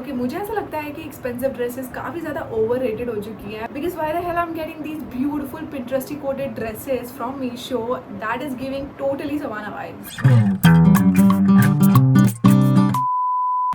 कि मुझे ऐसा लगता है कि एक्सपेंसिव ड्रेसेस काफ़ी ज़्यादा ओवररेटेड हो चुकी हैं, because why the hell I am getting these beautiful pinteresty coated dresses from Meesho that is giving totally savannah vibes.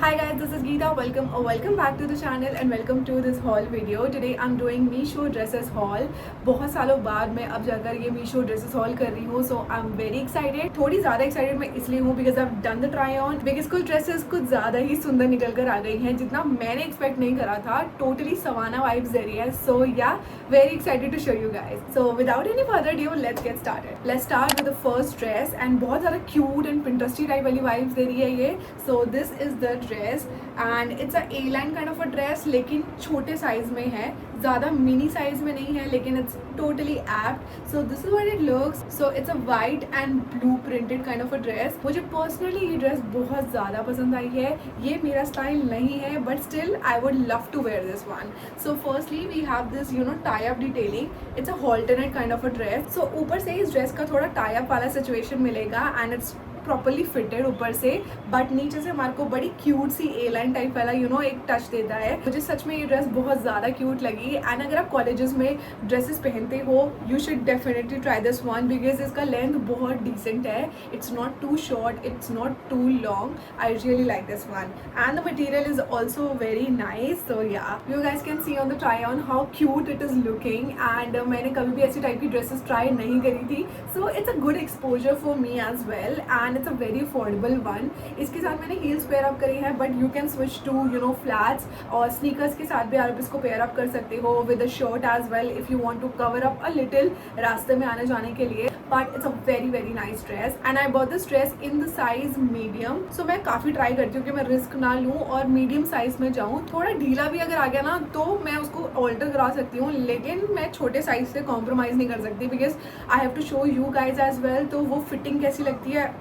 Hi guys, this is Geeta. Welcome back to the channel and welcome to this haul video. Today I'm doing Meesho dresses haul. बहुत सालों बाद मैं अब जाकर ये Meesho dresses haul कर रही हूँ, so I'm very excited. थोड़ी ज़्यादा excited मैं इसलिए हूँ because I've done the try on. Because कुछ dresses कुछ ज़्यादा ही सुंदर निकल कर आ गई हैं जितना मैंने expect नहीं करा था. Totally सवाना vibes दे रही है. So yeah, very excited to show you guys. So without any further ado, let's get started. Let's start with the first dress and बहुत ज़्यादा cute and Pinteresty type वाली vibes दे रही है ये. So this is the dress and it's a A line kind of a dress, लेकिन छोटे size में है, ज़्यादा मिनी साइज में नहीं है, लेकिन it's totally apt. So this is what it looks. So it's a white and blue printed kind of a dress. मुझे पर्सनली ये ड्रेस बहुत ज़्यादा पसंद आई है. ये मेरा स्टाइल नहीं है but still I would love to wear this one. So firstly we have this tie up detailing. It's a alternate kind of a dress. So ऊपर से इस ड्रेस का थोड़ा टाई अप वाला सिचुएशन मिलेगा एंड इट्स प्रॉपरली फिटेड ऊपर से, but नीचे से हमारे को बड़ी क्यूट सी ए लाइन टाइप वाला एक टच देता है. मुझे सच में ये ड्रेस बहुत ज़्यादा क्यूट लगी. एंड अगर आप कॉलेजेस में ड्रेसेस पहनते हो you should definitely try this one because इसका लेंथ बहुत डिसेंट है. It's not too short, it's not too long. I really like this one and the material is also very nice. So yeah you guys can see on the try on how cute it is looking. And मैंने कभी भी ऐसी type की dresses try नहीं करी थी. So it's a good exposure for me as well and it's a very affordable one. इसके साथ मैंने हील्स पेयर अप करी है but you can switch to flats और स्नीकर्स के साथ भी आप इसको पेयर अप कर सकते हो with a shirt as well if you want to cover up a little रास्ते में आने जाने के लिए. But it's a very nice dress and I bought this dress in the size medium. So मैं काफ़ी ट्राई करती हूँ कि मैं रिस्क ना लूँ और मीडियम साइज में जाऊँ. थोड़ा ढीला भी अगर आ गया ना तो मैं उसको ऑल्टर करा सकती हूँ, लेकिन मैं छोटे साइज से कॉम्प्रोमाइज़ नहीं कर सकती because I have to show you guys as well. तो वो फिटिंग कैसी लगती है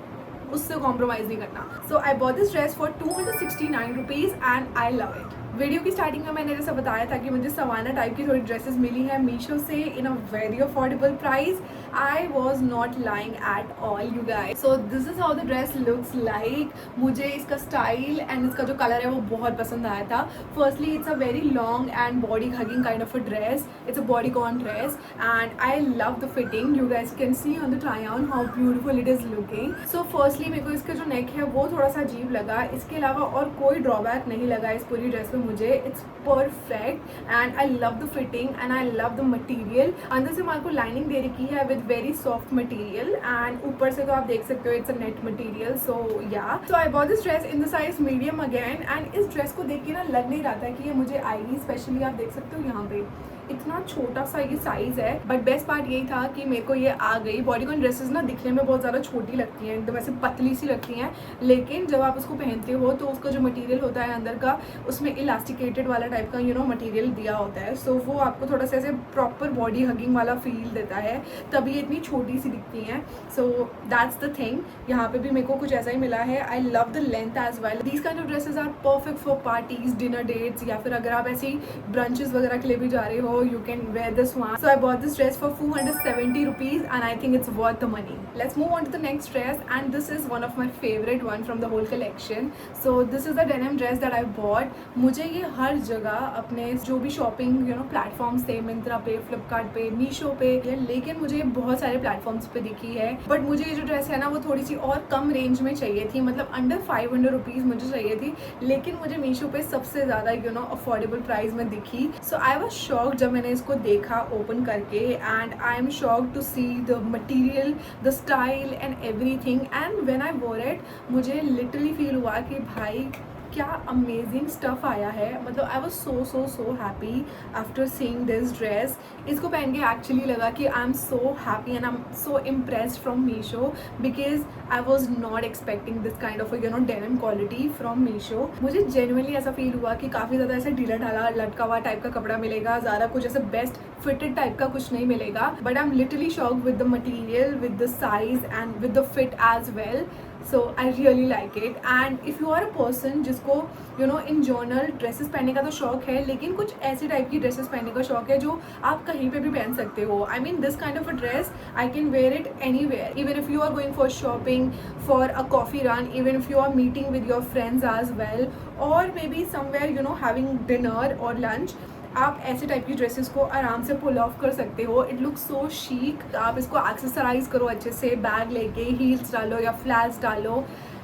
उससे कॉम्प्रोमाइज़ नहीं करना. So I bought this dress for 269 rupees and I love it. Video की स्टार्टिंग में मैंने जैसा बताया था कि मुझे सवाना टाइप की थोड़ी ड्रेसेस मिली है मीशो से in a very affordable price. I was not lying at all you guys. So this is how the dress looks like. मुझे इसका स्टाइल एंड इसका जो कलर है वो बहुत पसंद आया था. Firstly it's a very long and body hugging kind of a dress. It's a bodycon dress and I love the fitting. You guys can see on the try on how beautiful it is looking. So firstly मेरे को इसका जो नेक है वो थोड़ा सा अजीब लगा. इसके अलावा और कोई ड्रॉबैक नहीं लगा इस पूरी ड्रेस में मुझे. It's perfect and I love the fitting and I love the material. अंदर से हमारे को लाइनिंग दे रखी है with very soft material and ऊपर से तो आप देख सकते हो it's a net material. So yeah so I bought this dress in the size medium again. And इस ड्रेस को देख के ना लग नहीं रहा था कि ये मुझे आएगी. स्पेशली आप देख सकते हो यहाँ पे इतना छोटा सा ये साइज़ है. बट बेस्ट पार्ट यही था कि मेरे को ये आ गई. बॉडीकॉन ड्रेसेस ना दिखने में बहुत ज़्यादा छोटी लगती हैं, एकदम ऐसे पतली सी लगती हैं, लेकिन जब आप उसको पहनते हो तो उसका जो मटेरियल होता है अंदर का उसमें इलास्टिकेटेड वाला टाइप का मटेरियल दिया होता है. सो वो आपको थोड़ा सा ऐसे प्रॉपर बॉडी हगिंग वाला फील देता है, तभी ये इतनी छोटी सी दिखती हैं. So that's the thing. यहाँ पे भी मेरे को कुछ ऐसा ही मिला है. I love the length as well. These kind of dresses are perfect for parties, dinner dates, या फिर अगर आप ऐसे ही ब्रंचेस वगैरह के लिए भी जा रहे हो you can wear this one. So I bought this dress for 470 rupees and I think it's worth the money. Let's move on to the next dress and this is one of my favorite one from the whole collection. So this is the denim dress that I bought. मुझे ये हर जगह अपने जो भी shopping platforms थे, मिंत्रा पे, फ्लिपकार्ट पे, मीशो पे, लेकिन मुझे बहुत सारे प्लेटफॉर्म्स पे दिखी है. बट मुझे ये जो ड्रेस है ना वो थोड़ी सी और कम रेंज में चाहिए थी, मतलब अंडर 500 रुपीज़ मुझे चाहिए थी, लेकिन मुझे मीशो पे सबसे ज़्यादा अफोर्डेबल प्राइस में दिखी. सो आई वॉज शॉक्ड जब मैंने इसको देखा ओपन करके and I am shocked to see the material, the style and everything. And when I wore it मुझे लिटरली फील हुआ कि भाई क्या अमेजिंग स्टफ़ आया है. मतलब I was so happy after seeing this dress. इसको पहन के एक्चुअली लगा कि I am so happy and I am so impressed from Meesho because I was not expecting this kind of denim quality from Meesho. मुझे genuinely ऐसा feel हुआ कि काफ़ी ज़्यादा ऐसे ढीला ढाला लटका हुआ टाइप का कपड़ा मिलेगा, ज़्यादा कुछ ऐसे बेस्ट फिटेड टाइप का कुछ नहीं मिलेगा. But I am literally shocked with the material, with the size and with the fit as well. So I really like it. And if you are a person जिसको in journal dresses पहनने का तो शौक है, लेकिन कुछ ऐसी type की ड्रेसेस पहनने का शौक है जो आप कहीं पे भी पहन सकते हो. I mean this kind of a dress I can wear it anywhere, even if you are going for shopping, for a coffee run, even if you are meeting with your friends as well, और maybe somewhere you know having dinner और lunch, आप ऐसे type की dresses को आराम से पुल of कर सकते हो. It looks so chic. आप इसको एक्सेसराइज करो अच्छे से, बैग लेके, हील्स डालो या फ्लैट्स डालो,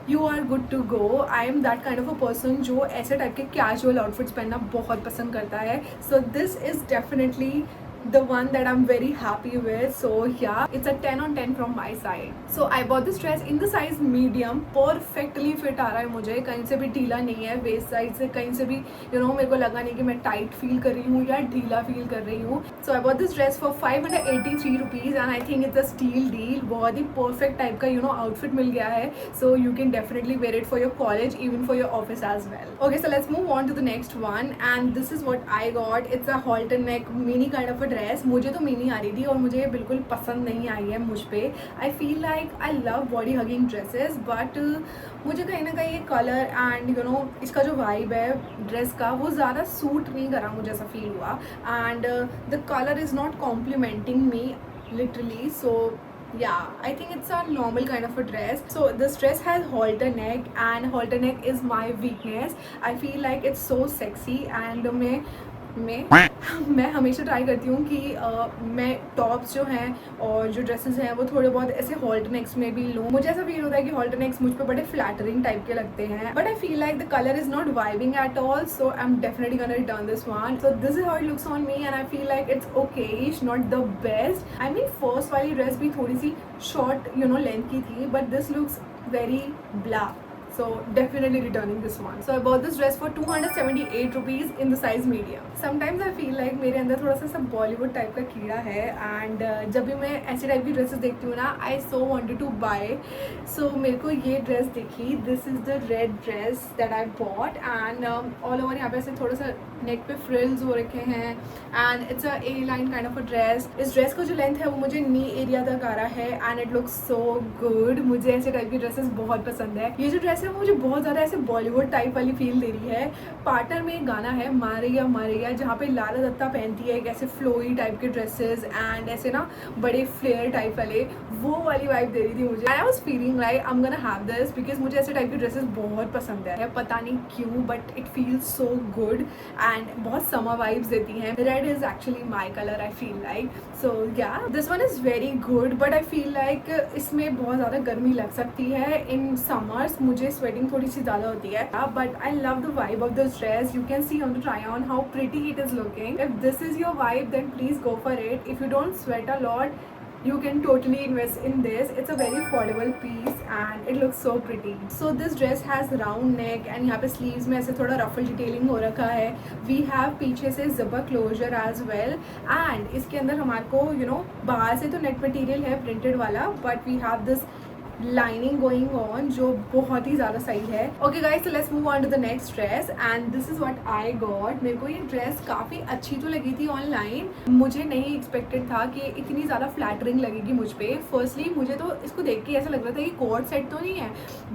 you are good to go. I am that kind of a person जो ऐसे टाइप के कैजुअल आउटफिट्स पहनना बहुत पसंद करता है. So this is definitely the one that I'm very happy with. So yeah, it's a 10 on 10 from my side. So I bought this dress in the size medium. Perfectly fit आ रहा है मुझे, कहीं से भी ढीला नहीं है. वेस्ट साइड से कहीं से भी you know मेरे को लगा नहीं कि मैं टाइट फील कर रही हूँ या ढीला फील कर रही हूँ. So I bought this dress for 583 rupees and I think it's a steal deal. बहुत ही perfect टाइप का you know outfit मिल गया है. So you can definitely wear it for your college, even for your office as well. Okay, so let's move on to the next one and this is what I got. It's a halter neck mini kind of a dress. मुझे तो mini आ रही थी और मुझे बिल्कुल पसंद नहीं आई है मुझ पे. आई feel like I love body hugging dresses but मुझे कहीं ना कहीं ये कलर एंड यू नो इसका जो वाइब है ड्रेस का वो ज़्यादा सूट नहीं करा, मुझे ऐसा फील हुआ. And the colour is not complimenting me literally. So yeah, I think it's a normal kind of a dress. So this dress has halter neck and halter neck is my weakness. I feel like it's so sexy and मैं हमेशा try करती हूँ कि मैं tops जो हैं और जो ड्रेसेस हैं वो थोड़े बहुत ऐसे हॉल्टर नेक्स में भी लूँ. मुझे ऐसा फील होता है कि हॉल्टर नेक्स मुझ पे बड़े फ्लैटरिंग टाइप के लगते हैं but I feel like the colour is not vibing at all. So I am definitely gonna return this one. So this is how it looks on me and I feel like it's okay, it's not the best. I mean first वाली dress भी थोड़ी सी short you know length की थी but this looks very blah. So definitely returning this one. So I bought this dress for 278 rupees in the size medium. Sometimes I feel like मेरे अंदर थोड़ा सा सब बॉलीवुड टाइप का कीड़ा है and जब भी मैं ऐसे टाइप की ड्रेसेस देखती हूँ ना I so wanted to buy. So मेरे को ये ड्रेस देखी. This is the red dress that I bought and all over यहाँ पे ऐसे थोड़ा सा नेक पे फ्रिल्स हो रखे हैं and it's a A-line kind of a dress. इस ड्रेस का जो लेंथ है वो मुझे नी एरिया तक आ रहा है and it looks so good. मुझे ऐसे टाइप की ड्रेसेस बहुत पसंद है. ये जो ड्रेस है मुझे बहुत ज़्यादा ऐसे बॉलीवुड टाइप वाली फील दे रही है. पार्टनर में एक गाना है मारेगा जहाँ पे लाला दत्ता पहनती है एक ऐसे फ्लोई टाइप के ड्रेसेस एंड ऐसे ना बड़े फ्लेयर टाइप वाले, वो वाली वाइब दे रही थी मुझे. I was feeling like I am gonna have this because मुझे ऐसे टाइप की ड्रेसेस बहुत पसंद है. पता नहीं क्यों but it feels so good and बहुत समर वाइब्स देती हैं. Red is actually my colour I feel like. So yeah this one is very good but I feel like इसमें बहुत ज़्यादा गर्मी लग सकती है इन समर्स. मुझे स्वेटिंग थोड़ी सी ज़्यादा होती है but I love the vibe of this dress. You can see on the try on how pretty it is looking. If this is your vibe then please go for it. If you don't sweat a lot you can totally invest in this. It's a very affordable piece and it looks so pretty. So this dress has round neck and यहाँ पे sleeves में ऐसे थोड़ा ruffle detailing हो रखा है. We have पीछे से zipper closure as well and इसके अंदर हमारे को you know बाहर से तो net material है printed वाला but we have this lining going on जो बहुत ही ज़्यादा सही है. Okay guys, so let's move on to the next dress and this is what I got. मेरे को ये ड्रेस काफ़ी अच्छी तो लगी थी ऑनलाइन. मुझे नहीं एक्सपेक्टेड था कि इतनी ज़्यादा फ्लैटरिंग लगेगी मुझ पर. फर्स्टली मुझे तो इसको देख के ऐसा लग रहा था कि कोट सेट तो नहीं है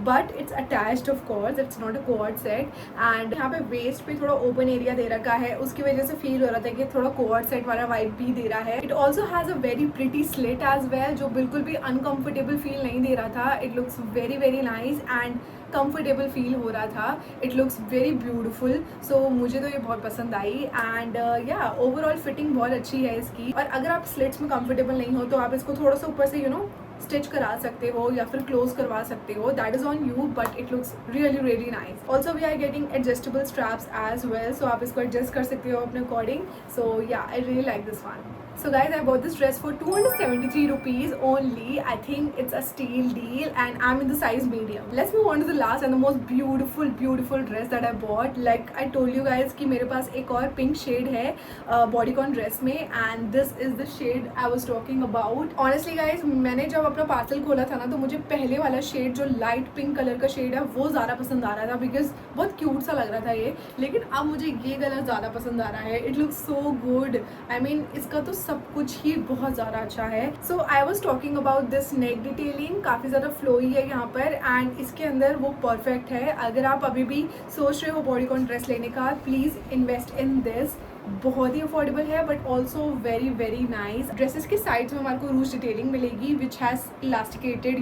but it's attached of course, it's not a coat set. एंड यहाँ पे वेस्ट पे थोड़ा ओपन एरिया दे रखा है, उसकी वजह से फील हो रहा था कि थोड़ा कोट सेट वाला वाइब भी दे रहा है. It also has a very pretty slit as well जो बिल्कुल भी अनकम्फर्टेबल फील नहीं दे रहा था. It looks very very nice and comfortable feel हो रहा था. It looks very beautiful. So मुझे तो ये बहुत पसंद आई एंड या ओवरऑल फिटिंग बहुत अच्छी है इसकी. और अगर आप स्लिट्स में कंफर्टेबल नहीं हो तो आप इसको थोड़ा सा ऊपर से यू नो स्टिच करा सकते हो या फिर क्लोज करवा सकते हो. That is on you but it looks really really nice. Also we are getting adjustable straps as well. So आप इसको एडजस्ट कर सकते हो अपने अकॉर्डिंग. सो या आई really like this one. So guys, I bought this dress for 273 rupees only. I think it's a steal deal and I'm in the size medium. Let's move on to the last and the most beautiful dress that I bought. Like I told you guys कि मेरे पास एक और pink shade है bodycon dress में and this is the shade I was talking about. Honestly guys, मैंने जब अपना parcel खोला था ना तो मुझे पहले वाला शेड जो लाइट पिंक कलर का शेड है वो ज़्यादा पसंद आ रहा था बिकॉज बहुत क्यूट सा लग रहा था ये. लेकिन अब मुझे ये कलर ज़्यादा पसंद आ रहा है. It looks so good. I mean इसका तो सब कुछ ही बहुत ज़्यादा अच्छा है. So I was talking about this neck detailing. काफ़ी ज़्यादा फ्लोई है यहाँ पर एंड इसके अंदर वो परफेक्ट है. अगर आप अभी भी सोच रहे हो बॉडीकॉन ड्रेस लेने का प्लीज़ इन्वेस्ट इन दिस. बहुत ही अफोर्डेबल है but also very very nice. Dresses के साइड्स में हमारे को रूज डिटेलिंग मिलेगी which has elasticated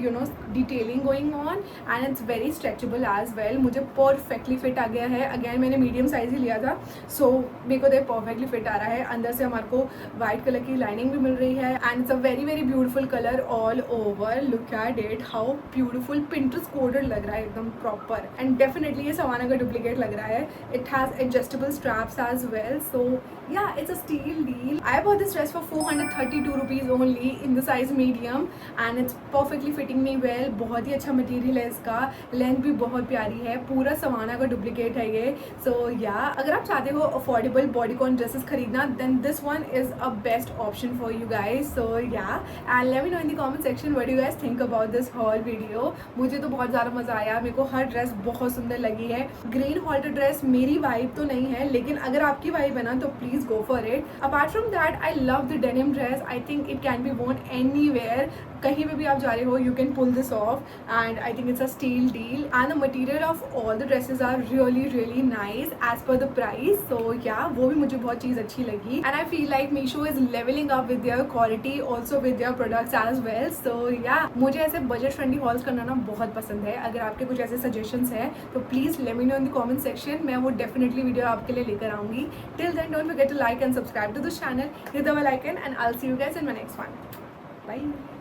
detailing going on and it's very stretchable as well. मुझे परफेक्टली फिट आ गया है। अगेन मैंने मीडियम साइज ही लिया था, सो मेरे को परफेक्टली फिट आ रहा है। अंदर से हमारे को वाइट कलर की लाइनिंग भी मिल रही है and it's a very very beautiful colour all over. Look at it, how beautiful, Pinterest coded लग रहा है एकदम प्रॉपर एंड डेफिनेटली ये सवाना का डुप्लीकेट लग रहा है। It has adjustable straps as well, so yeah, it's a steal deal. I bought this dress for 432 rupees only in the size medium and it's perfectly fitting me well. बहुत ही अच्छा material है इसका, length भी बहुत प्यारी है, पूरा savanna का डुप्लीकेट है ये। सो या अगर आप चाहते हो अफोर्डेबल बॉडीकॉन ड्रेसेस खरीदना then this one is a best option for you guys. So yeah and let me know in the comment section what you guys think about this whole video. मुझे तो बहुत ज़्यादा मज़ा आया, मेरे को हर dress बहुत सुंदर लगी है। ग्रीन हॉल्टर ड्रेस मेरी वाइब तो नहीं है, लेकिन अगर आपकी वाइब है ना तो please go for it. Apart from that, I love the denim dress. I think it can be worn anywhere. कहीं पे भी आप जा रहे हो you can pull this off and I think it's a steal deal and the material of all the dresses are really really nice as per the price. So yeah, वो भी मुझे बहुत चीज़ अच्छी लगी and I feel like Meesho is leveling up with their quality also with their products as well. So yeah, मुझे ऐसे budget friendly hauls करना ना बहुत पसंद है। अगर आपके कुछ ऐसे suggestions हैं तो please let me know in the comment section. मैं वो definitely video आपके लिए लेकर आऊँगी। Till then don't forget to like and subscribe to this channel, hit the bell icon and I'll see you guys in my next one. Bye.